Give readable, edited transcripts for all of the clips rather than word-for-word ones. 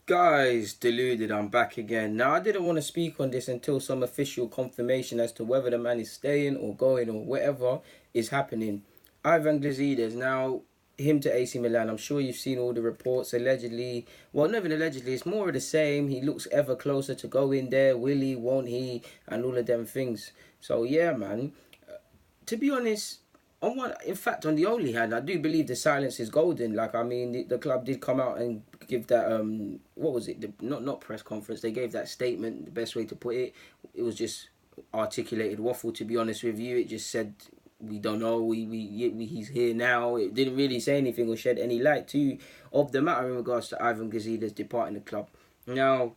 Guys, deluded, I'm back again. Now, I didn't want to speak on this until some official confirmation as to whether the man is staying or going or whatever is happening. Ivan Glazides, now, him to AC Milan. I'm sure you've seen all the reports. Allegedly, well, not even allegedly, it's more of the same. He looks ever closer to going there. Will he, won't he, and all of them things. So, yeah, man. To be honest, in fact, on the only hand, I do believe the silence is golden. Like, I mean, the club did come out and give that what was it? Not press conference. They gave that statement. The best way to put it, it was just articulated waffle. To be honest with you, it just said we don't know. He's here now. It didn't really say anything or shed any light to of the matter in regards to Ivan Gazidis departing the club. Now,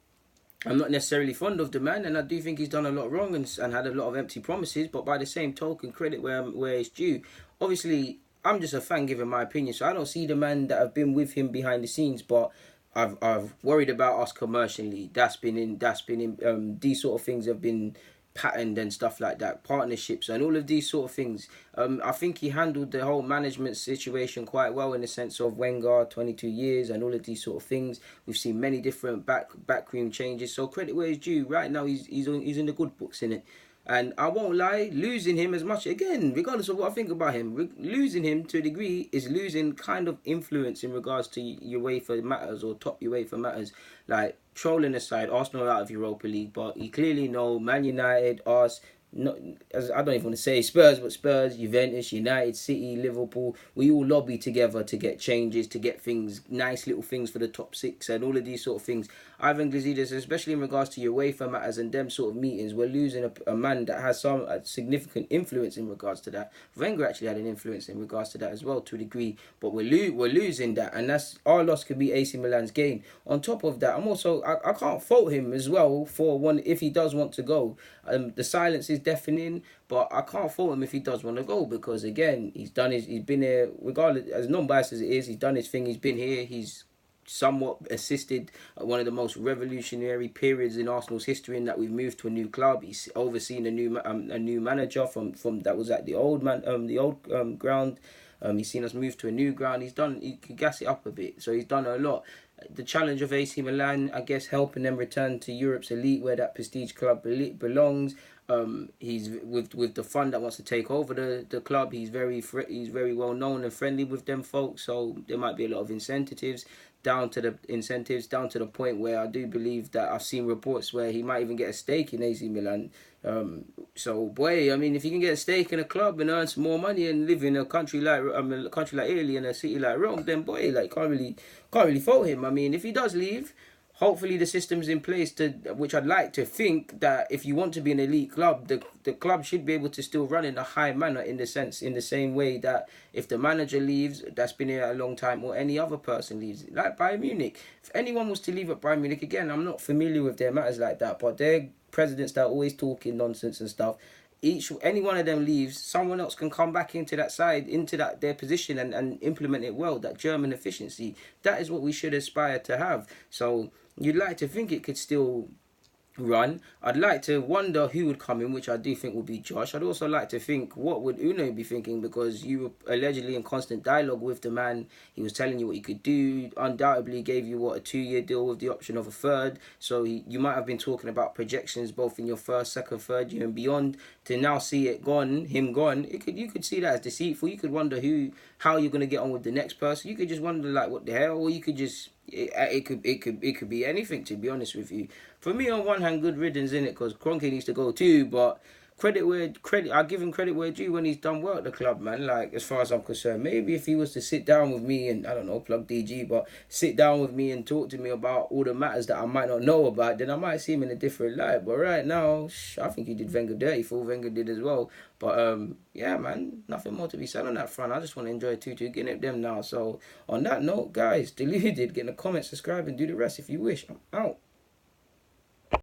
I'm not necessarily fond of the man, and I do think he's done a lot wrong and had a lot of empty promises. But by the same token, credit where it's due. Obviously, I'm just a fan giving my opinion, so I don't see the man that have been with him behind the scenes. But I've worried about us commercially. That's been in these sort of things have been patterned and stuff like that, partnerships and all of these sort of things. I think he handled the whole management situation quite well in the sense of Wenger, 22 years and all of these sort of things. We've seen many different backroom changes, so credit where it's due. Right now he's in the good books, in it. And I won't lie, losing him as much, again, regardless of what I think about him, losing him to a degree is losing kind of influence in regards to UEFA matters or top UEFA matters. Like, trolling aside, Arsenal are out of Europa League, but you clearly know Man United, us, not as I don't even want to say Spurs, but Spurs, Juventus, United, City, Liverpool, we all lobby together to get changes, to get things, nice little things for the top six and all of these sort of things. Ivan Glazides, especially in regards to UEFA matters and them sort of meetings, we're losing a man that has some significant influence in regards to that. Wenger actually had an influence in regards to that as well to a degree, but we're losing that, and that's our loss could be AC Milan's gain. On top of that, I can't fault him as well for one if he does want to go. The silence is deafening, but I can't fault him if he does want to go because again he's been here regardless as non-biased as it is. He's done his thing. He's been here. He's somewhat assisted at one of the most revolutionary periods in Arsenal's history in that we've moved to a new club. He's overseen a new manager from that was at the old ground. He's seen us move to a new ground. He could gas it up a bit, so he's done a lot. The challenge of AC Milan, I guess, helping them return to Europe's elite, where that prestige club belongs. He's with the fund that wants to take over the club. He's very well known and friendly with them folks. So there might be a lot of incentives down to the point where I do believe that I've seen reports where he might even get a stake in AC Milan. So boy, I mean, if you can get a stake in a club and earn some more money and live in a country like Italy and a city like Rome, then boy, like can't really fault him. I mean, if he does leave, hopefully the system's in place which I'd like to think that if you want to be an elite club, the club should be able to still run in a high manner in the same way that if the manager leaves, that's been here a long time, or any other person leaves, like Bayern Munich. If anyone was to leave at Bayern Munich, again, I'm not familiar with their matters like that, but they're presidents that are always talking nonsense and stuff. Any one of them leaves, someone else can come back into their position and implement it well. That German efficiency, that is what we should aspire to have. So you'd like to think it could still run. I'd like to wonder who would come in, which I do think would be Josh. I'd also like to think what would Uno be thinking, because you were allegedly in constant dialogue with the man. He was telling you what he could do, undoubtedly gave you a 2-year deal with the option of a third. So you might have been talking about projections both in your first, second, third year and beyond. To now see him gone, you could see that as deceitful. You could wonder how you're going to get on with the next person. You could just wonder like what the hell, or you could just it could be anything, to be honest with you. For me, on one hand, good riddance in it, because Kroenke needs to go too, but I give him credit where due when he's done well at the club, man. Like, as far as I'm concerned, maybe if he was to sit down with me and, I don't know, plug DG, but sit down with me and talk to me about all the matters that I might not know about, then I might see him in a different light. But right now, I think he did Wenger dirty. Full Wenger did as well. But yeah, man, nothing more to be said on that front. I just want to enjoy 2-2 getting at them now. So on that note, guys, deluded, get in the comments, subscribe, and do the rest if you wish. I'm out.